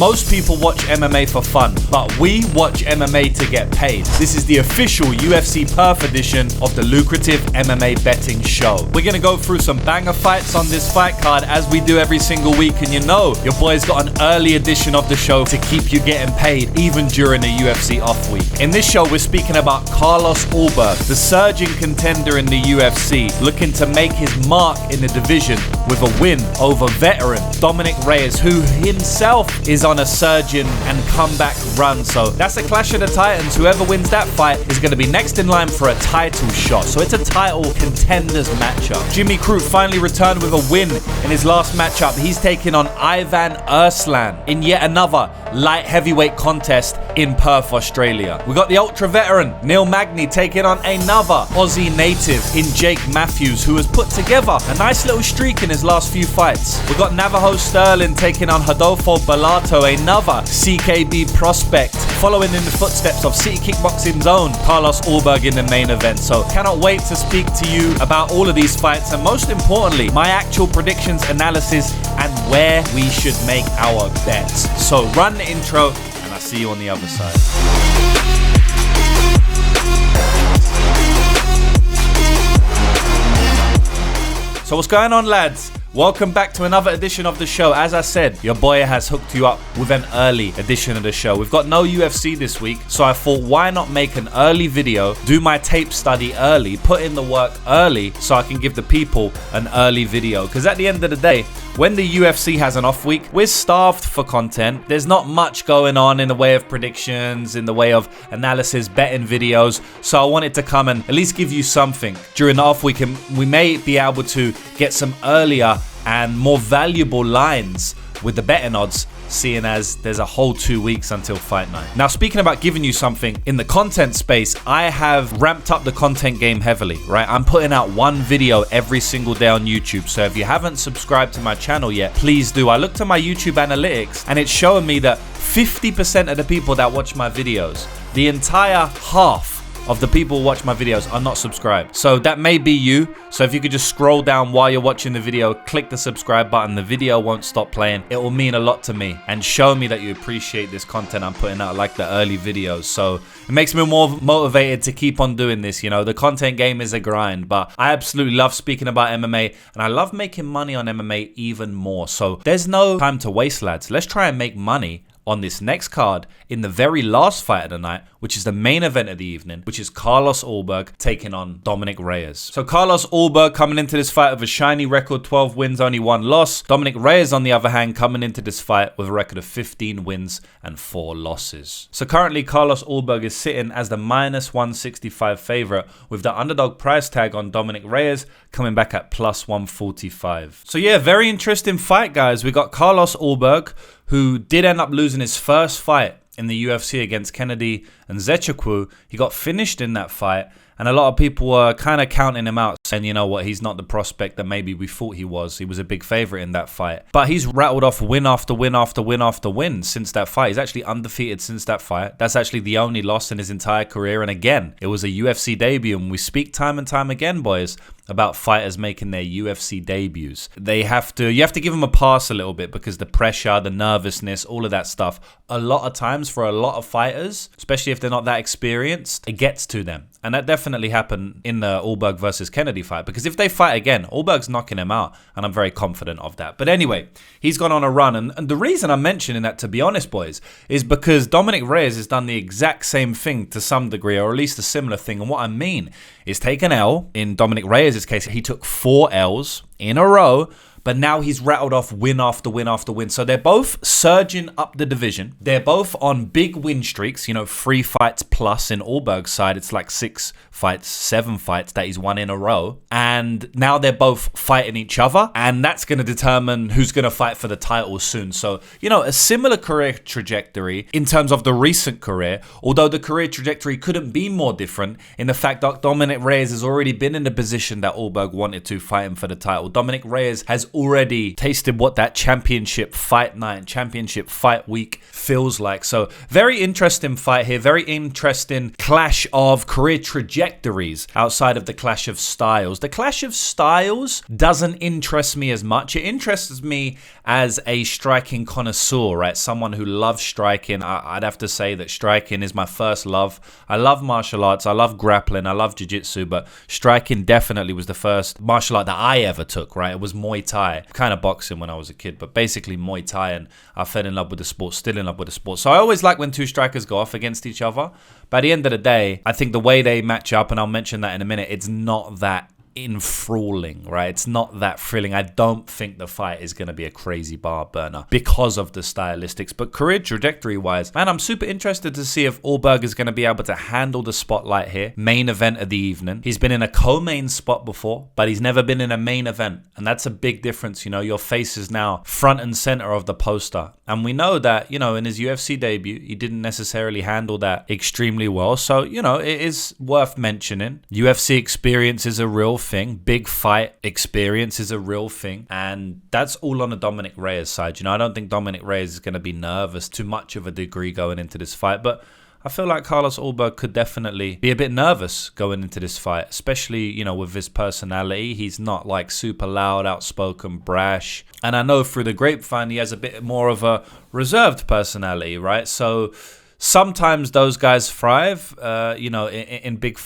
most people watch MMA for fun, but we watch MMA to get paid. This is the official UFC Perth edition of the Lucrative MMA betting show. We're gonna go through some banger fights on this fight card as we do every single week, and you know your boy's got an early edition of the show to keep you getting paid even during a UFC off week. In this show, we're speaking about Carlos Ulberg, the surging contender in the UFC, looking to make his mark in the division with a win over veteran Dominick Reyes, who himself is on a surging and comeback run. So that's a clash of the titans. Whoever wins that fight is going to be next in line for a title shot. So it's a title contenders matchup. Jimmy Crute finally returned with a win in his last matchup. He's taking on Ivan Erslan in yet another light heavyweight contest in Perth, Australia. We got the ultra veteran Magny taking on another Aussie native in Jake Matthews, who has put together a nice little streak in his last few fights. We got Navajo Stirling taking on Rodolfo Bellato, another CKB prospect, following in the footsteps of City Kickboxing's own Carlos Ulberg in the main event. So cannot wait to speak to you about all of these fights, and most importantly, my actual predictions, analysis, and where we should make our bets. So run the intro, and I'll see you on the other side. So what's going on, lads? Welcome back to another edition of the show. As I said, your boy has hooked you up with an early edition of the show. We've got no UFC this week, so I thought, why not make an early video, do my tape study early, put in the work early, so I can give the people an early video. Because at the end of the day, when the UFC has an off week, we're starved for content. There's not much going on in the way of predictions, in the way of analysis, betting videos. So I wanted to come and at least give you something during the off week, and we may be able to get some earlier and more valuable lines with the betting odds, seeing as there's a whole 2 weeks until fight night. Now, speaking about giving you something in the content space, I have ramped up the content game heavily, right? I'm putting out one video every single day on YouTube. So if you haven't subscribed to my channel yet, please do. I looked at my YouTube analytics and it's showing me that 50% of the people that watch my videos, the entire half of the people who watch my videos, are not subscribed. So that may be you. So if you could just scroll down while you're watching the video, click the subscribe button, the video won't stop playing. It will mean a lot to me and show me that you appreciate this content I'm putting out, like the early videos. So it makes me more motivated to keep on doing this. You know, the content game is a grind, but I absolutely love speaking about MMA, and I love making money on MMA even more. So there's no time to waste, lads. Let's try and make money on this next card in the very last fight of the night, which is the main event of the evening, which is Carlos Ulberg taking on Dominick Reyes. So Carlos Ulberg coming into this fight with a shiny record, 12 wins, only 1 loss. Dominick Reyes, on the other hand, coming into this fight with a record of 15 wins and 4 losses. So currently, Carlos Ulberg is sitting as the minus 165 favorite, with the underdog price tag on Dominick Reyes coming back at plus 145. So yeah, very interesting fight, guys. We got Carlos Ulberg, who did end up losing his first fight in the UFC against Kennedy and Zechukwu. He got finished in that fight, and a lot of people were kind of counting him out, saying, you know what, he's not the prospect that maybe we thought he was. He was a big favorite in that fight. But he's rattled off win after win after win after win since that fight. He's actually undefeated since that fight. That's actually the only loss in his entire career. And again, it was a UFC debut. And we speak time and time again, boys, about fighters making their UFC debuts. You have to give them a pass a little bit, because the pressure, the nervousness, all of that stuff, a lot of times for a lot of fighters, especially if they're not that experienced, it gets to them. And that definitely happened in the Ulberg versus Kennedy fight, because if they fight again, Ulberg's knocking him out, and I'm very confident of that. But anyway, he's gone on a run, and the reason I'm mentioning that, to be honest, boys, is because Dominick Reyes has done the exact same thing to some degree, or at least a similar thing. And what I mean is, take an L. In Dominick Reyes' case, he took 4 L's in a row, but now he's rattled off win after win after win. So they're both surging up the division. They're both on big win streaks, 3 fights plus. In Ulberg's side, it's like 6 fights, 7 fights that he's won in a row. And now they're both fighting each other, and that's going to determine who's going to fight for the title soon. So, a similar career trajectory in terms of the recent career, although the career trajectory couldn't be more different in the fact that Dominick Reyes has already been in the position that Ulberg wanted to, fighting for the title. Dominick Reyes has already tasted what that championship fight night and championship fight week feels like. So very interesting fight here. Very interesting clash of career trajectories outside of the clash of styles. The clash of styles doesn't interest me as much. It interests me as a striking connoisseur, right? Someone who loves striking. I'd have to say that striking is my first love. I love martial arts. I love grappling. I love jiu-jitsu, but striking definitely was the first martial art that I ever took, right? It was Muay Thai. Kind of boxing when I was a kid, but basically Muay Thai, and I fell in love with the sport, still in love with the sport. So I always like when two strikers go off against each other. But at the end of the day, I think the way they match up, and I'll mention that in a minute, it's not that enthralling, right? It's not that thrilling. I don't think the fight is going to be a crazy bar burner because of the stylistics, but career trajectory wise, man, I'm super interested to see if Ulberg is going to be able to handle the spotlight here. Main event of the evening. He's been in a co-main spot before, but he's never been in a main event, and that's a big difference. You know, your face is now front and center of the poster, and we know that, you know, in his UFC debut, he didn't necessarily handle that extremely well. So, you know, it is worth mentioning. UFC experience is a real thing. Big fight experience is a real thing, and that's all on the Dominick Reyes side. You know, I don't think Dominick Reyes is going to be nervous to much of a degree going into this fight, but I feel like Carlos Ulberg could definitely be a bit nervous going into this fight, especially, you know, with his personality. He's not like super loud, outspoken, brash, and I know through the grapevine he has a bit more of a reserved personality, right? So sometimes those guys thrive, you know, in big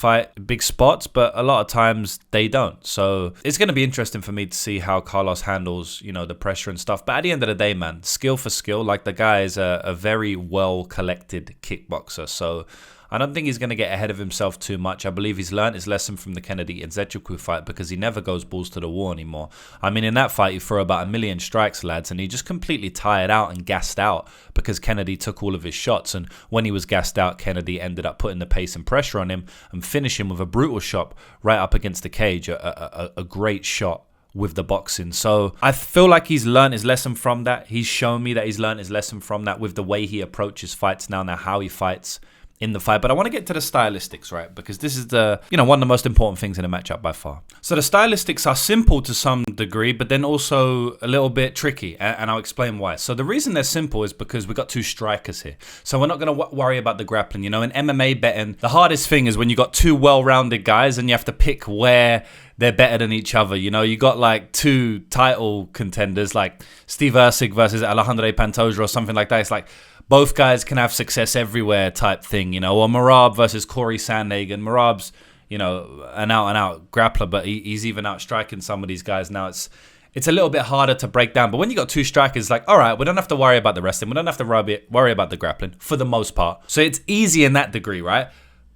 spots, but a lot of times they don't. So it's going to be interesting for me to see how Carlos handles, you know, the pressure and stuff. But at the end of the day, man, skill for skill, like the guy is a very well-collected kickboxer. So I don't think he's going to get ahead of himself too much. I believe he's learned his lesson from the Kennedy and Nzechukwu fight, because he never goes balls to the wall anymore. I mean, in that fight, he threw about 1 million strikes, lads, and he just completely tired out and gassed out because Kennedy took all of his shots. And when he was gassed out, Kennedy ended up putting the pace and pressure on him and finishing with a brutal shot right up against the cage, a great shot with the boxing. So I feel like he's learned his lesson from that. He's shown me that he's learned his lesson from that with the way he approaches fights now how he fights in the fight. But I want to get to the stylistics, right? Because this is the, you know, one of the most important things in a matchup by far. So the stylistics are simple to some degree, but then also a little bit tricky, and I'll explain why. So the reason they're simple is because we've got two strikers here. So we're not going to worry about the grappling. You know, in MMA betting, the hardest thing is when you got two well-rounded guys and you have to pick where they're better than each other. You know, you got like two title contenders like Steve Erslan versus Alejandro Pantoja or something like that. It's like both guys can have success everywhere type thing, you know, or Merab versus Corey Sandhagen. Merab's, you know, an out-and-out grappler, but he's even out-striking some of these guys now. It's a little bit harder to break down. But when you got two strikers, like, all right, we don't have to worry about the wrestling. We don't have to worry about the grappling for the most part. So it's easy in that degree, right?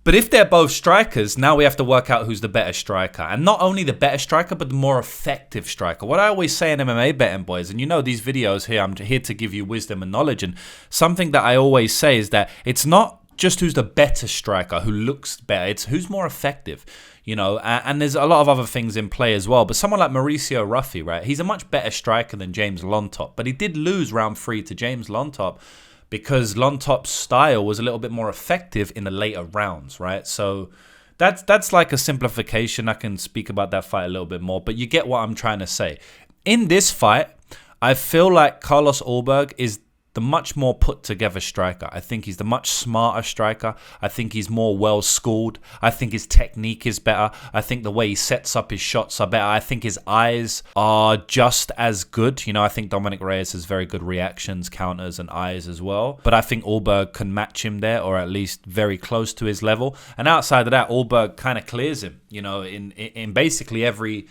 But if they're both strikers, now we have to work out who's the better striker. And not only the better striker, but the more effective striker. What I always say in MMA betting, boys, and you know these videos here, I'm here to give you wisdom and knowledge. And something that I always say is that it's not just who's the better striker, who looks better. It's who's more effective, you know. And there's a lot of other things in play as well. But someone like Mauricio Ruffy, right? He's a much better striker than James Lontop. But he did lose round 3 to James Lontop, because Lontop's style was a little bit more effective in the later rounds, right? So that's like a simplification. I can speak about that fight a little bit more, but you get what I'm trying to say. In this fight, I feel like Carlos Ulberg is the much more put together striker. I think he's the much smarter striker. I think he's more well schooled. I think his technique is better. I think the way he sets up his shots are better. I think his eyes are just as good. You know, I think Dominick Reyes has very good reactions, counters, and eyes as well. But I think Ulberg can match him there, or at least very close to his level. And outside of that, Ulberg kind of clears him, you know, in basically every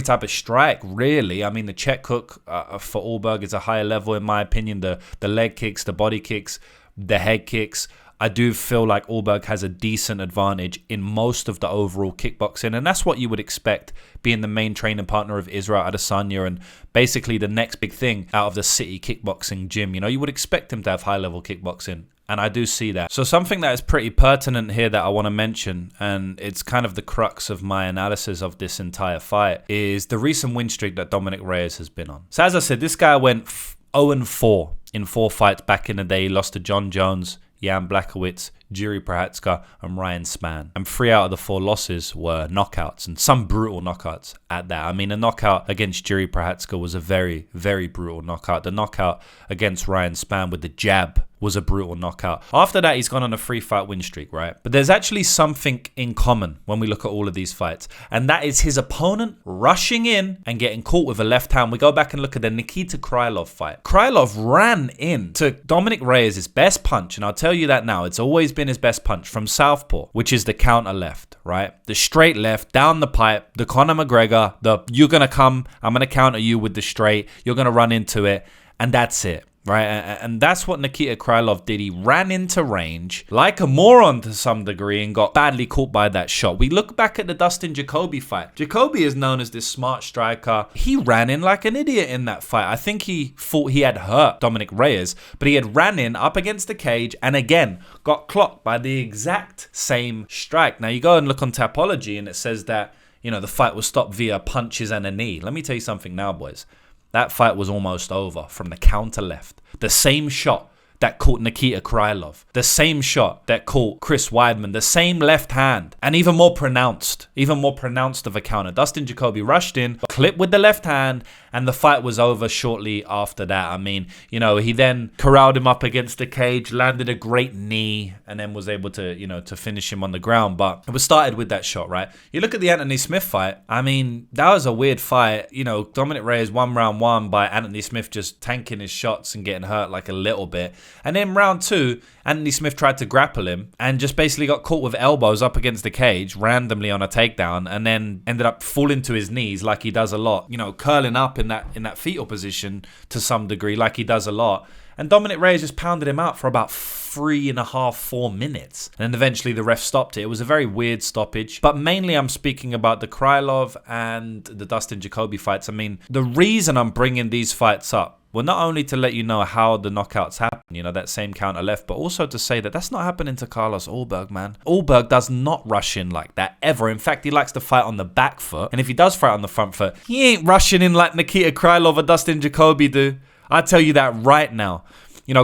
type of strike, really. I mean, the check hook for Ulberg is a higher level, in my opinion. The leg kicks, the body kicks, the head kicks. I do feel like Ulberg has a decent advantage in most of the overall kickboxing, and that's what you would expect, being the main training partner of Israel Adesanya and basically the next big thing out of the city kickboxing gym. You know, you would expect him to have high-level kickboxing. And I do see that. So something that is pretty pertinent here that I want to mention, and it's kind of the crux of my analysis of this entire fight, is the recent win streak that Dominick Reyes has been on. So as I said, this guy went 0-4 in 4 fights back in the day. He lost to John Jones. Jan Blachowicz, Jiri Prochazka, and Ryan Spann. And 3 out of the 4 losses were knockouts, and some brutal knockouts at that. I mean, a knockout against Jiri Prochazka was a very, very brutal knockout. The knockout against Ryan Spann with the jab was a brutal knockout. After that, he's gone on a 3-fight win streak, right? But there's actually something in common when we look at all of these fights, and that is his opponent rushing in and getting caught with a left hand. We go back and look at the Nikita Krylov fight. Krylov ran in to Dominick Reyes' best punch, and I'll tell you that now, it's always been his best punch from southpaw, which is the counter left, right? The straight left, down the pipe, the Conor McGregor, you're going to come, I'm going to counter you with the straight, you're going to run into it, and that's it. Right, and that's what Nikita Krylov did. He ran into range like a moron to some degree and got badly caught by that shot. We look back at the Dustin Jacoby fight. Jacoby is known as this smart striker. He ran in like an idiot in that fight. I think he thought he had hurt Dominick Reyes, but he had ran in up against the cage and again got clocked by the exact same strike. Now you go and look on Tapology and it says that, the fight was stopped via punches and a knee. Let me tell you something now, boys. That fight was almost over from the counter left. The same shot that caught Nikita Krylov. The same shot that caught Chris Weidman. The same left hand. And even more pronounced of a counter. Dustin Jacoby rushed in, clipped with the left hand, and the fight was over shortly after that. I mean, he then corralled him up against the cage, landed a great knee, and then was able to, to finish him on the ground. But it was started with that shot, right? You look at the Anthony Smith fight. I mean, that was a weird fight. Dominick Reyes won round 1 by Anthony Smith just tanking his shots and getting hurt like a little bit. And then round 2, Anthony Smith tried to grapple him and just basically got caught with elbows up against the cage randomly on a takedown and then ended up falling to his knees like he does a lot. Curling up in that fetal position to some degree like he does a lot. And Dominick Reyes just pounded him out for about 3.5, 4 minutes. And then eventually the ref stopped it. It was a very weird stoppage. But mainly I'm speaking about the Krylov and the Dustin Jacoby fights. I mean, the reason I'm bringing these fights up, well, not only to let you know how the knockouts happen, that same counter left, but also to say that that's not happening to Carlos Ulberg, man. Ulberg does not rush in like that, ever. In fact, he likes to fight on the back foot. And if he does fight on the front foot, he ain't rushing in like Nikita Krylov or Dustin Jacoby do. I tell you that right now.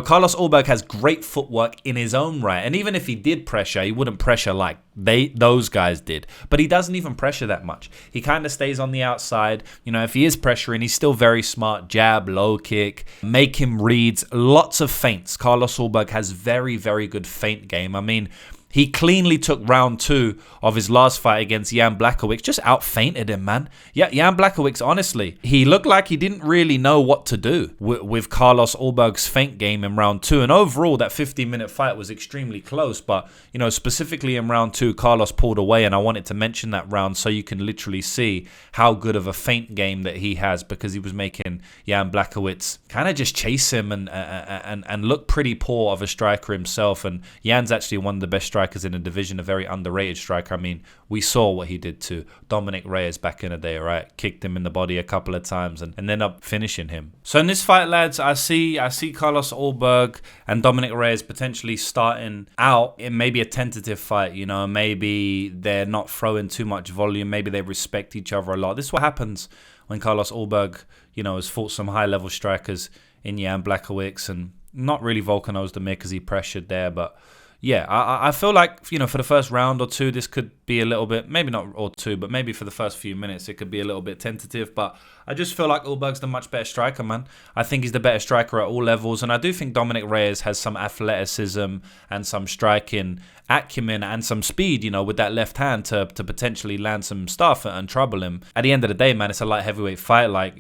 Carlos Ulberg has great footwork in his own right. And even if he did pressure, he wouldn't pressure like those guys did. But he doesn't even pressure that much. He kind of stays on the outside. If he is pressuring, he's still very smart. Jab, low kick, make him reads, lots of feints. Carlos Ulberg has very, very good feint game. I mean, he cleanly took round 2 of his last fight against Jan Blachowicz. Just out-feinted him, man. Yeah, Jan Blachowicz, honestly, he looked like he didn't really know what to do with Carlos Ulberg's feint game in round 2. And overall, that 15-minute fight was extremely close. But, specifically in round 2, Carlos pulled away. And I wanted to mention that round so you can literally see how good of a feint game that he has, because he was making Jan Blachowicz kind of just chase him and look pretty poor of a striker himself. And Jan's actually one of the best strikers in the division, a very underrated striker. I mean, we saw what he did to Dominick Reyes back in the day, right? Kicked him in the body a couple of times and ended up finishing him. So in this fight, lads, I see Carlos Ulberg and Dominick Reyes potentially starting out in maybe a tentative fight. Maybe they're not throwing too much volume. Maybe they respect each other a lot. This is what happens when Carlos Ulberg, has fought some high-level strikers in Jan Blachowicz and not really Volkanov's Demir because he pressured there, but yeah, I feel like, for the first round or two, this could be a little bit, maybe not or two, but maybe for the first few minutes, it could be a little bit tentative. But I just feel like Ulberg's the much better striker, man. I think he's the better striker at all levels. And I do think Dominick Reyes has some athleticism and some striking acumen and some speed, with that left hand to potentially land some stuff and trouble him. At the end of the day, man, it's a light heavyweight fight. Like,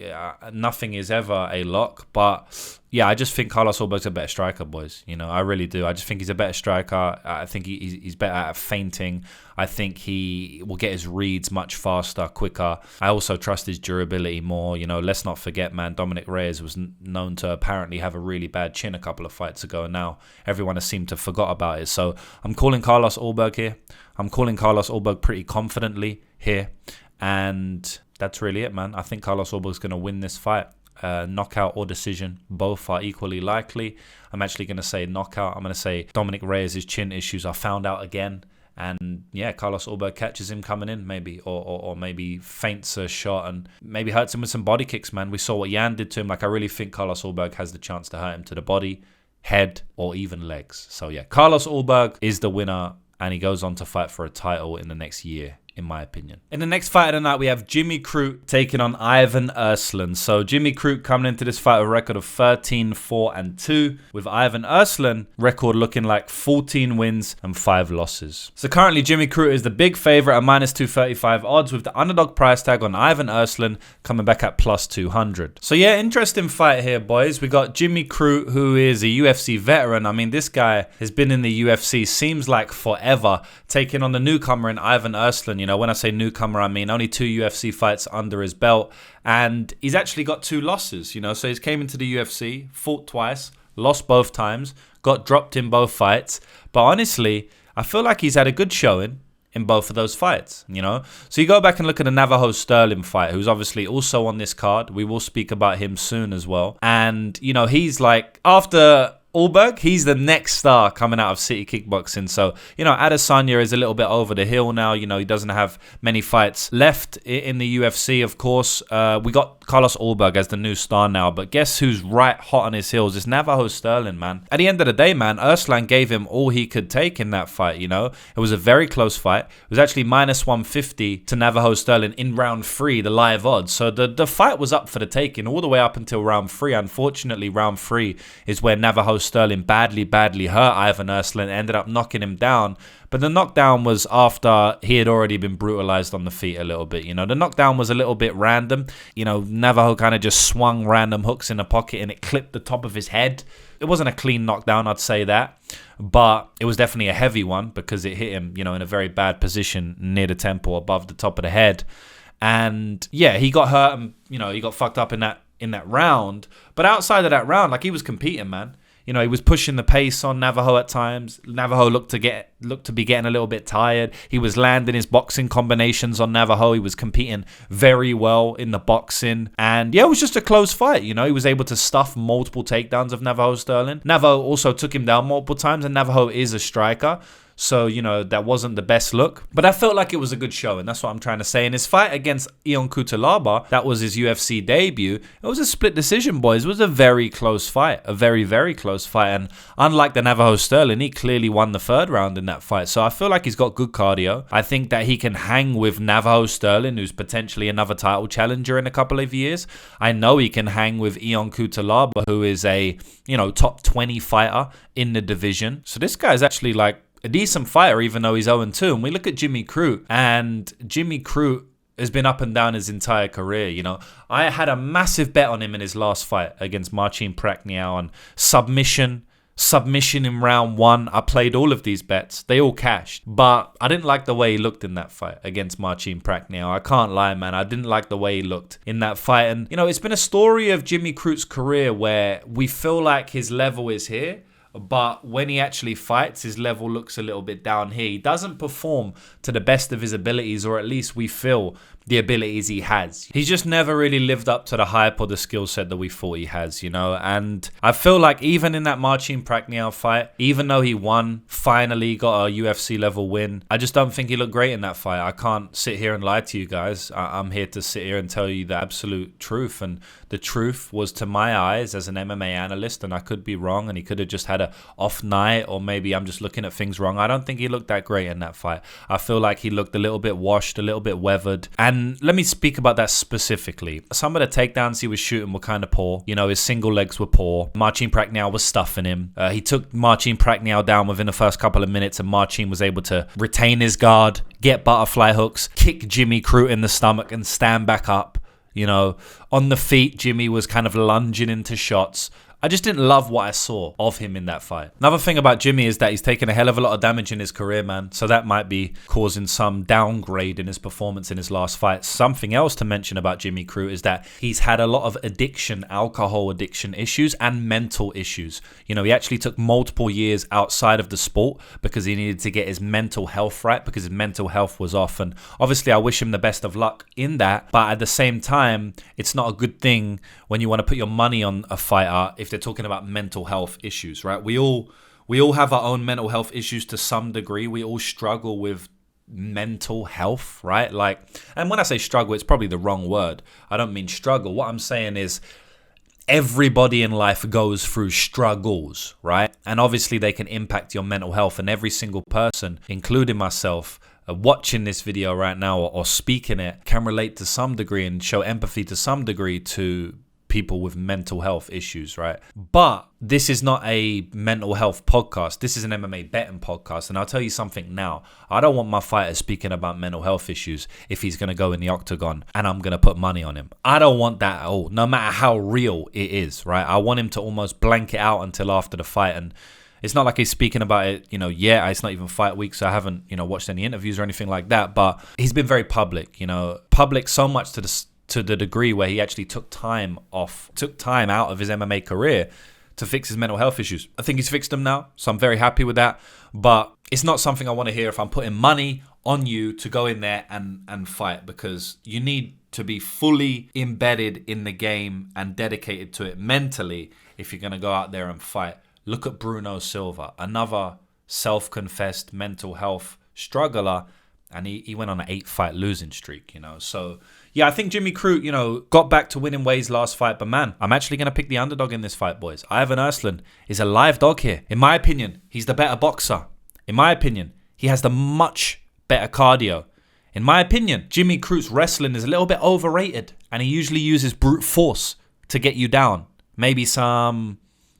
nothing is ever a lock. But yeah, I just think Carlos Ulberg's a better striker, boys. I really do. I just think he's a better striker. I think he's better at feinting. I think he will get his reads much faster, quicker. I also trust his durability more. Let's not forget, man, Dominick Reyes was known to apparently have a really bad chin a couple of fights ago. And now everyone has seemed to forgot about it. So I'm calling Carlos Ulberg here. I'm calling Carlos Ulberg pretty confidently here. And that's really it, man. I think Carlos Ulberg's going to win this fight. Knockout or decision, both are equally likely. I'm actually going to say knockout. I'm going to say Dominick Reyes' chin issues are found out again. And yeah, Carlos Ulberg catches him coming in maybe, or maybe feints a shot and maybe hurts him with some body kicks, man. We saw what Jan did to him. Like, I really think Carlos Ulberg has the chance to hurt him to the body. head, or even legs. So yeah, Carlos Ulberg is the winner, and he goes on to fight for a title in the next year, in my opinion. In the next fight of the night, we have Jimmy Crute taking on Ivan Erslan. So Jimmy Crute coming into this fight with a record of 13-4-2, with Ivan Erslan record looking like 14 wins and 5 losses. So currently Jimmy Crute is the big favorite at -235 odds, with the underdog price tag on Ivan Erslan coming back at +200. So yeah, interesting fight here, boys. We got Jimmy Crute, who is a UFC veteran. I mean, this guy has been in the UFC seems like forever, taking on the newcomer in Ivan Erslan. You know, when I say newcomer, I mean only 2 UFC fights under his belt, and he's actually got 2 losses, you know. So he's came into the UFC, fought twice, lost both times, got dropped in both fights. But honestly, I feel like he's had a good showing in both of those fights, you know. So you go back and look at the Navajo Stirling fight, who's obviously also on this card. We will speak about him soon as well. And, you know, he's like, after Ulberg, he's the next star coming out of City Kickboxing. So, you know, Adesanya is a little bit over the hill now. You know, he doesn't have many fights left in the UFC, of course. We got Carlos Ulberg as the new star now. But guess who's right hot on his heels? It's Navajo Stirling, man. At the end of the day, man, Erslan gave him all he could take in that fight, you know. It was a very close fight. It was actually -150 to Navajo Stirling in round 3, the live odds. So the fight was up for the taking all the way up until round 3. Unfortunately, round 3 is where Navajo Stirling badly hurt Ivan Erslan, ended up knocking him down. But the knockdown was after he had already been brutalized on the feet a little bit. You know, the knockdown was a little bit random. You know, Navajo kind of just swung random hooks in the pocket and it clipped the top of his head. It wasn't a clean knockdown, I'd say that. But it was definitely a heavy one because it hit him, you know, in a very bad position near the temple, above the top of the head. And yeah, he got hurt and, you know, he got fucked up in that round. But outside of that round, like, he was competing, man. You know, he was pushing the pace on Navajo at times. Navajo looked to be getting a little bit tired. He was landing his boxing combinations on Navajo. He was competing very well in the boxing. And yeah, it was just a close fight. You know, he was able to stuff multiple takedowns of Navajo Stirling. Navajo also took him down multiple times, and Navajo is a striker. So, you know, that wasn't the best look. But I felt like it was a good show, and that's what I'm trying to say. In his fight against Ion Cutelaba, that was his UFC debut, it was a split decision, boys. It was a very close fight. A very, very close fight. And unlike the Navajo Stirling, he clearly won the 3rd round in that fight. So I feel like he's got good cardio. I think that he can hang with Navajo Stirling, who's potentially another title challenger in a couple of years. I know he can hang with Ion Cutelaba, who is a, you know, top 20 fighter in the division. So this guy's actually like a decent fighter, even though he's 0-2. And we look at Jimmy Crute, and Jimmy Crute has been up and down his entire career. You know, I had a massive bet on him in his last fight against Marcin Prachnio on submission in round 1. I played all of these bets. They all cashed. But I didn't like the way he looked in that fight against Marcin Prachnio. I can't lie, man. I didn't like the way he looked in that fight. And, you know, it's been a story of Jimmy Crute's career where we feel like his level is here, but when he actually fights, his level looks a little bit down here. He doesn't perform to the best of his abilities, or at least we feel the abilities he has. He's just never really lived up to the hype or the skill set that we thought he has, you know. And I feel like even in that Marcin Prachnio fight, even though he won, finally got a UFC level win, I just don't think he looked great in that fight. I can't sit here and lie to you guys. I'm here to sit here and tell you the absolute truth. And the truth was, to my eyes, as an MMA analyst, and I could be wrong, and he could have just had a off night, or maybe I'm just looking at things wrong. I don't think he looked that great in that fight. I feel like he looked a little bit washed, a little bit weathered. And let me speak about that specifically. Some of the takedowns he was shooting were kind of poor. You know, his single legs were poor. Marcin Prachnio was stuffing him. He took Marcin Prachnio down within the first couple of minutes, and Marcin was able to retain his guard, get butterfly hooks, kick Jimmy Crute in the stomach, and stand back up. You know, on the feet, Jimmy was kind of lunging into shots. I just didn't love what I saw of him in that fight. Another thing about Jimmy is that he's taken a hell of a lot of damage in his career, man. So that might be causing some downgrade in his performance in his last fight. Something else to mention about Jimmy Crute is that he's had a lot of addiction, alcohol addiction issues and mental issues. You know, he actually took multiple years outside of the sport because he needed to get his mental health right, because his mental health was off. And obviously I wish him the best of luck in that. But at the same time, it's not a good thing when you want to put your money on a fighter if they're talking about mental health issues, right? We all have our own mental health issues to some degree. We all struggle with mental health, right? Like, and when I say struggle, it's probably the wrong word. I don't mean struggle. What I'm saying is everybody in life goes through struggles, right? And obviously they can impact your mental health, and every single person, including myself, watching this video right now or speaking it, can relate to some degree and show empathy to some degree to people with mental health issues, right? But this is not a mental health podcast. This is an MMA betting podcast. And I'll tell you something now. I don't want my fighter speaking about mental health issues if he's going to go in the octagon and I'm going to put money on him. I don't want that at all, no matter how real it is, right? I want him to almost blank it out until after the fight. And it's not like he's speaking about it, it's not even fight week, so I haven't, watched any interviews or anything like that. But he's been very public, public so much to the degree where he actually took time out of his MMA career to fix his mental health issues. I think he's fixed them now, so I'm very happy with that. But it's not something I want to hear if I'm putting money on you to go in there and fight, because you need to be fully embedded in the game and dedicated to it mentally if you're going to go out there and fight. Look at Bruno Silva, another self-confessed mental health struggler, and he went on an 8-fight losing streak, So, yeah, I think Jimmy Crute, got back to winning ways last fight. But, man, I'm actually going to pick the underdog in this fight, boys. Ivan Erslan is a live dog here. In my opinion, he's the better boxer. In my opinion, he has the much better cardio. In my opinion, Jimmy Crute's wrestling is a little bit overrated, and he usually uses brute force to get you down. Maybe some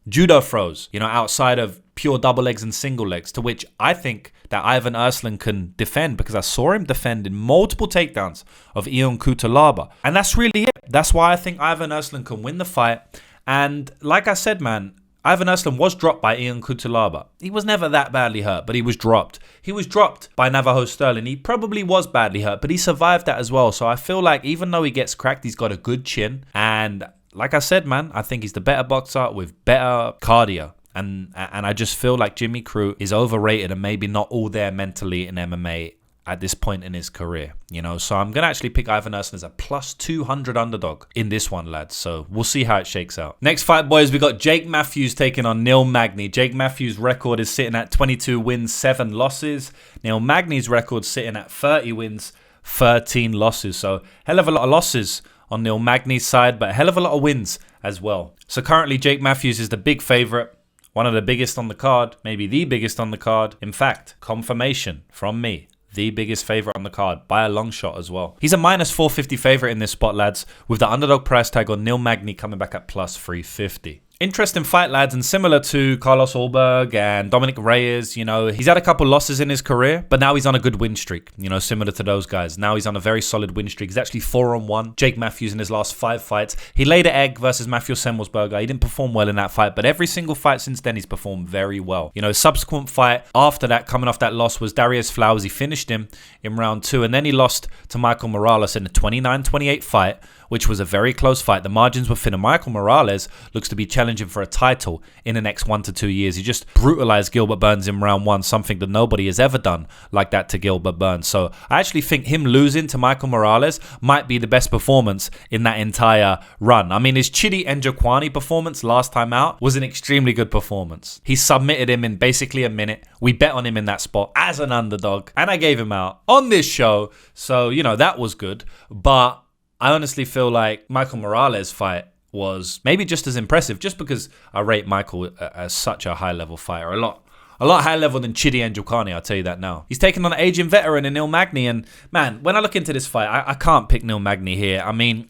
judo throws, outside of pure double legs and single legs, to which I think that Ivan Erslan can defend, because I saw him defend in multiple takedowns of Ion Cutelaba. And that's really it. That's why I think Ivan Erslan can win the fight. And like I said, man, Ivan Erslan was dropped by Ion Cutelaba. He was never that badly hurt, but he was dropped. He was dropped by Navajo Stirling. He probably was badly hurt, but he survived that as well. So I feel like even though he gets cracked, he's got a good chin. And like I said, man, I think he's the better boxer with better cardio. And I just feel like Jimmy Crute is overrated and maybe not all there mentally in MMA at this point in his career, So I'm going to actually pick Ivan Erslan as a plus 200 underdog in this one, lads. So we'll see how it shakes out. Next fight, boys, we got Jake Matthews taking on Neil Magny. Jake Matthews' record is sitting at 22 wins, 7 losses. Neil Magny's record sitting at 30 wins, 13 losses. So hell of a lot of losses on Neil Magny's side, but a hell of a lot of wins as well. So currently Jake Matthews is the big favorite. One of the biggest on the card, maybe the biggest on the card. In fact, confirmation from me, the biggest favorite on the card by a long shot as well. He's a minus 450 favorite in this spot, lads, with the underdog price tag on Neil Magny coming back at plus 350. Interesting fight, lads, and similar to Carlos Ulberg and Dominick Reyes, he's had a couple losses in his career, but now he's on a good win streak, similar to those guys. Now he's on a very solid win streak. He's actually 4-1. Jake Matthews in his last 5 fights. He laid an egg versus Matthew Semelsberger. He didn't perform well in that fight, but every single fight since then, he's performed very well. Subsequent fight after that, coming off that loss, was Darius Flowers. He finished him in round 2, and then he lost to Michael Morales in a 29-28 fight, which was a very close fight. The margins were thin, and Michael Morales looks to be challenging for a title in the next 1 to 2 years. He just brutalized Gilbert Burns in round 1, something that nobody has ever done like that to Gilbert Burns. So I actually think him losing to Michael Morales might be the best performance in that entire run. I mean, his Chidi Njokwani performance last time out was an extremely good performance. He submitted him in basically a minute. We bet on him in that spot as an underdog, and I gave him out on this show. So, that was good. But I honestly feel like Michael Morales' fight was maybe just as impressive, just because I rate Michael as such a high-level fighter. A lot higher level than Chidi Njokwani, I'll tell you that now. He's taking on an aging veteran in Neil Magny, and man, when I look into this fight, I can't pick Neil Magny here. I mean,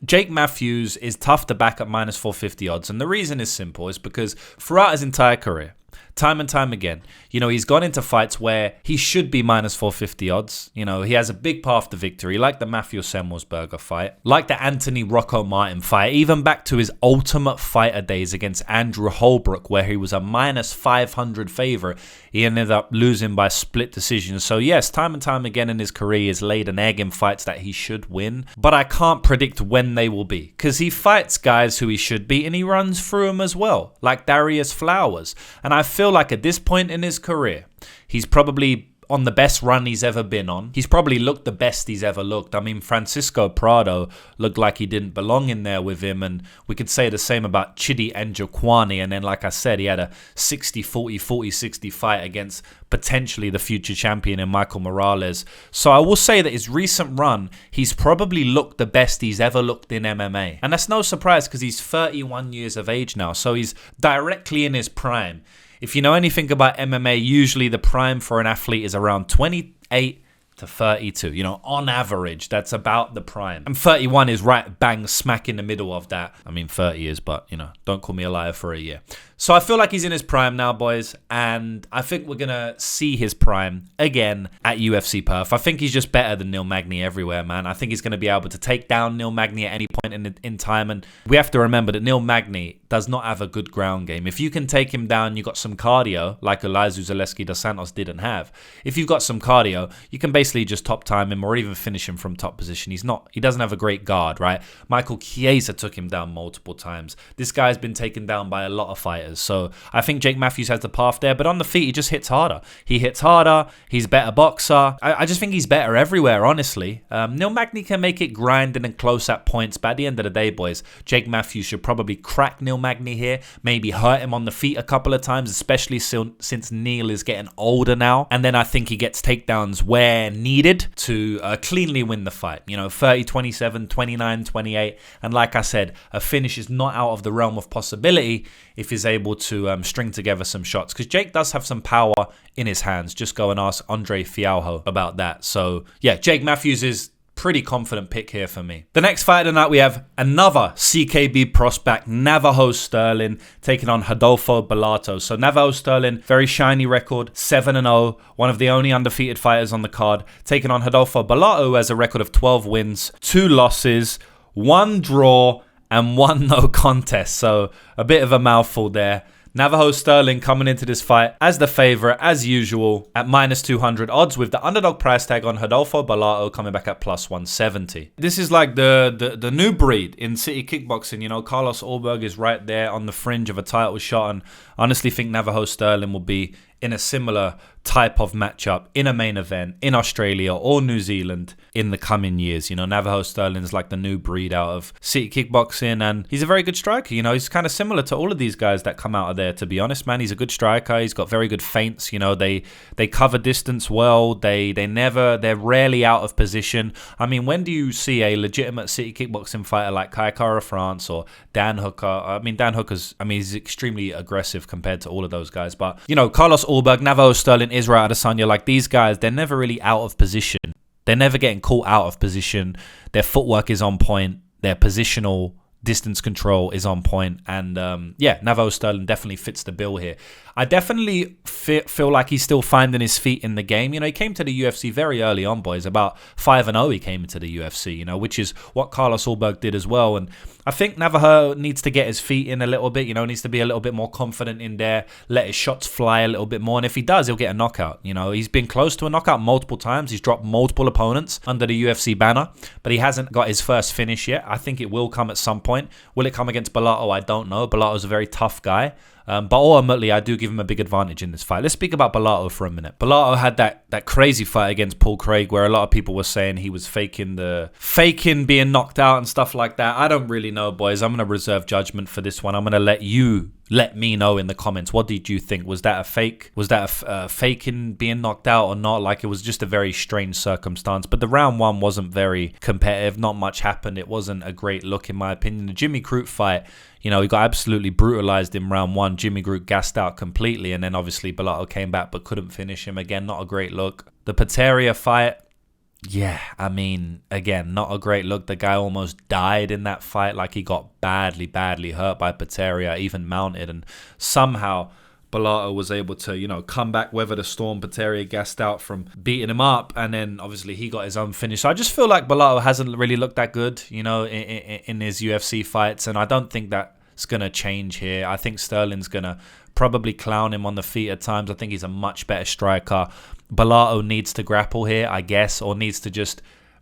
Jake Matthews is tough to back at minus 450 odds, and the reason is simple. It's because throughout his entire career, time and time again, he's gone into fights where he should be minus 450 odds. He has a big path to victory, like the Matthew Semelsberger fight, like the Anthony Rocco Martin fight, even back to his Ultimate Fighter days against Andrew Holbrook, where he was a minus 500 favorite. He ended up losing by split decision. So yes, time and time again in his career, he has laid an egg in fights that he should win, but I can't predict when they will be, because he fights guys who he should beat, and he runs through them as well, like Darius Flowers. And I feel like at this point in his career, he's probably on the best run he's ever been on. He's probably looked the best he's ever looked. I mean, Francisco Prado looked like he didn't belong in there with him, and we could say the same about Chidi Njokwani. And then, like I said, he had a 60-40, 40-60 fight against potentially the future champion in Michael Morales. So I will say that his recent run, he's probably looked the best he's ever looked in MMA. And that's no surprise because he's 31 years of age now. So he's directly in his prime. If you know anything about MMA, usually the prime for an athlete is around 28 to 32. You know, on average, that's about the prime. And 31 is right bang smack in the middle of that. I mean, 30 is, but, you know, don't call me a liar for a year. So I feel like he's in his prime now, boys, and I think we're going to see his prime again at UFC Perth. I think he's just better than Neil Magny everywhere, man. I think he's going to be able to take down Neil Magny at any point in time, and we have to remember that Neil Magny does not have a good ground game. If you can take him down, you got some cardio, like Elizu Zaleski dos Santos didn't have. If you've got some cardio, you can basically just top time him or even finish him from top position. He doesn't have a great guard, right? Michael Chiesa took him down multiple times. This guy's been taken down by a lot of fighters. So I think Jake Matthews has the path there, but on the feet, he just hits harder. He hits harder. He's a better boxer. I just think he's better everywhere, honestly. Neil Magny can make it grinding and close at points, but at the end of the day, boys, Jake Matthews should probably crack Neil Magny here, maybe hurt him on the feet a couple of times, especially since Neil is getting older now. And then I think he gets takedowns where needed to cleanly win the fight. You know, 30-27, 29-28. And like I said, a finish is not out of the realm of possibility if he's able to string together some shots. Because Jake does have some power in his hands. Just go and ask Andre Fialho about that. So, yeah, Jake Matthews is pretty confident pick here for me. The next fight of the night, we have another CKB prospect, Navajo Stirling, taking on Rodolfo Bellato. So Navajo Stirling, very shiny record, 7-0, one of the only undefeated fighters on the card, taking on Rodolfo Bellato, who has a record of 12 wins, 2 losses, 1 draw, and 1 no contest. So a bit of a mouthful there. Navajo Stirling coming into this fight as the favorite, as usual, at minus 200 odds, with the underdog price tag on Rodolfo Bellato coming back at plus 170. This is like the new breed in city kickboxing. You know, Carlos Ulberg is right there on the fringe of a title shot, and honestly think Navajo Stirling will be in a similar type of matchup in a main event in Australia or New Zealand in the coming years. You know, Navajo Stirling's like the new breed out of city kickboxing, and he's a very good striker. You know, he's kind of similar to all of these guys that come out of there, to be honest, man. He's a good striker. He's got very good feints. You know, they cover distance well. They're rarely out of position. I mean, when do you see a legitimate city kickboxing fighter like Kai Kara France or Dan Hooker? I mean, he's extremely aggressive compared to all of those guys. But, you know, Carlos Ulberg, Navajo Stirling, Israel Adesanya, like these guys, they're never really out of position. They're never getting caught out of position. Their footwork is on point. Their positional distance control is on point. And Navajo Stirling definitely fits the bill here. I definitely feel like he's still finding his feet in the game. You know, he came to the UFC very early on, boys. About 5-0 he came into the UFC, you know, which is what Carlos Ulberg did as well. And I think Navajo needs to get his feet in a little bit, you know, needs to be a little bit more confident in there, let his shots fly a little bit more. And if he does, he'll get a knockout. You know, he's been close to a knockout multiple times. He's dropped multiple opponents under the UFC banner, but he hasn't got his first finish yet. I think it will come at some point. Will it come against Bellato? I don't know. Bellato's a very tough guy. But ultimately, I do give him a big advantage in this fight. Let's speak about Bellato for a minute. Bellato had that crazy fight against Paul Craig where a lot of people were saying he was faking being knocked out and stuff like that. I don't really know, boys. I'm going to reserve judgment for this one. I'm going to let me know in the comments. What did you think? Was that a fake? Was that a faking being knocked out or not? Like, it was just a very strange circumstance. But the round one wasn't very competitive. Not much happened. It wasn't a great look, in my opinion. The Jimmy Crute fight, you know, he got absolutely brutalized in round one. Jimmy Crute gassed out completely. And then obviously Bellato came back but couldn't finish him. Again, not a great look. The Pateria fight, yeah, I mean, again, not a great look. The guy almost died in that fight. Like, he got badly hurt by Pateria, even mounted. And somehow Bellato was able to, you know, come back, weather the storm. Pateria gassed out from beating him up. And then obviously he got his own finish. So I just feel like Bellato hasn't really looked that good, you know, in his UFC fights. And I don't think that's going to change here. I think Sterling's going to probably clown him on the feet at times. I think he's a much better striker. Bellato needs to grapple here, I guess, or needs to just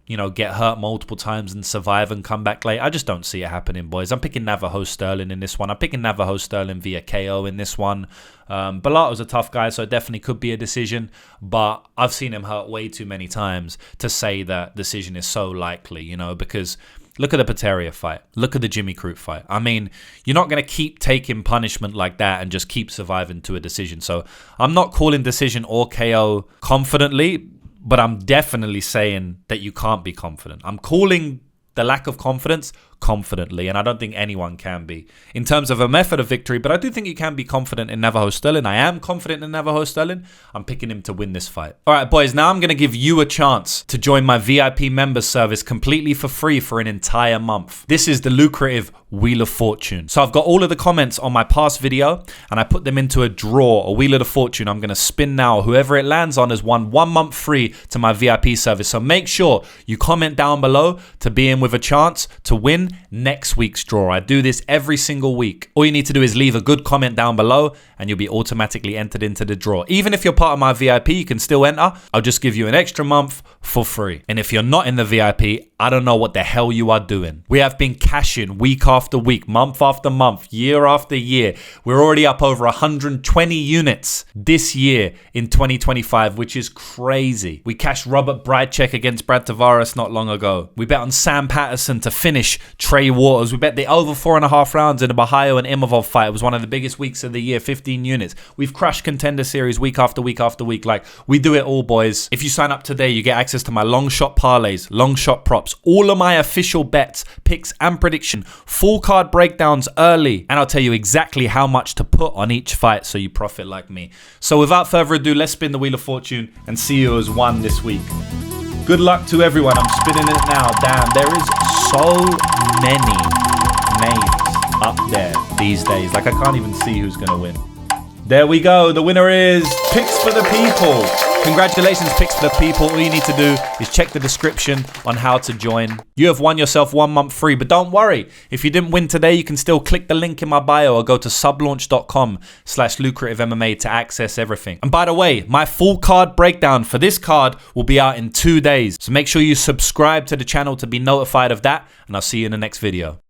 get hurt multiple times and survive and come back late. I just don't see it happening, boys. I'm picking Navajo Stirling in this one. I'm picking Navajo Stirling via KO in this one. Bellato's a tough guy, so it definitely could be a decision, but I've seen him hurt way too many times to say that decision is so likely, because look at the Pateria fight. Look at the Jimmy Crute fight. I mean, you're not going to keep taking punishment like that and just keep surviving to a decision. So I'm not calling decision or KO confidently, but I'm definitely saying that you can't be confident. I'm calling the lack of confidence confidently, and I don't think anyone can be in terms of a method of victory, but I do think you can be confident in Navajo Stirling. I am confident in Navajo Stirling. I'm picking him to win this fight. All right, boys, now I'm going to give you a chance to join my VIP members service completely for free for an entire month. This is the lucrative Wheel of Fortune. So I've got all of the comments on my past video and I put them into a draw, a Wheel of the Fortune. I'm going to spin now. Whoever it lands on has won 1 month free to my VIP service. So make sure you comment down below to be in with a chance to win next week's draw. I do this every single week. All you need to do is leave a good comment down below and you'll be automatically entered into the draw. Even if you're part of my VIP, you can still enter. I'll just give you an extra month for free. And if you're not in the VIP, I don't know what the hell you are doing. We have been cashing week after week, month after month, year after year. We're already up over 120 units this year in 2025, which is crazy. We cashed Robert Bryczek against Brad Tavares not long ago. We bet on Sam Patterson to finish Trey Waters. We bet the over 4.5 rounds in the Bahayo and Imavov fight. It was one of the biggest weeks of the year, 15 units. We've crushed Contender Series week after week after week. Like, we do it all, boys. If you sign up today, you get access to my long shot parlays, long shot props, all of my official bets, picks and prediction, full card breakdowns early, and I'll tell you exactly how much to put on each fight so you profit like me. So without further ado, let's spin the Wheel of Fortune and see who has won this week. Good luck to everyone. I'm spinning it now. Damn, there is so many names up there these days. Like, I can't even see who's going to win. There we go. The winner is Picks for the People. Congratulations, Picks for the People. All you need to do is check the description on how to join. You have won yourself 1 month free, but don't worry. If you didn't win today, you can still click the link in my bio or go to sublaunch.com/lucrativemma to access everything. And by the way, my full card breakdown for this card will be out in 2 days. So make sure you subscribe to the channel to be notified of that, and I'll see you in the next video.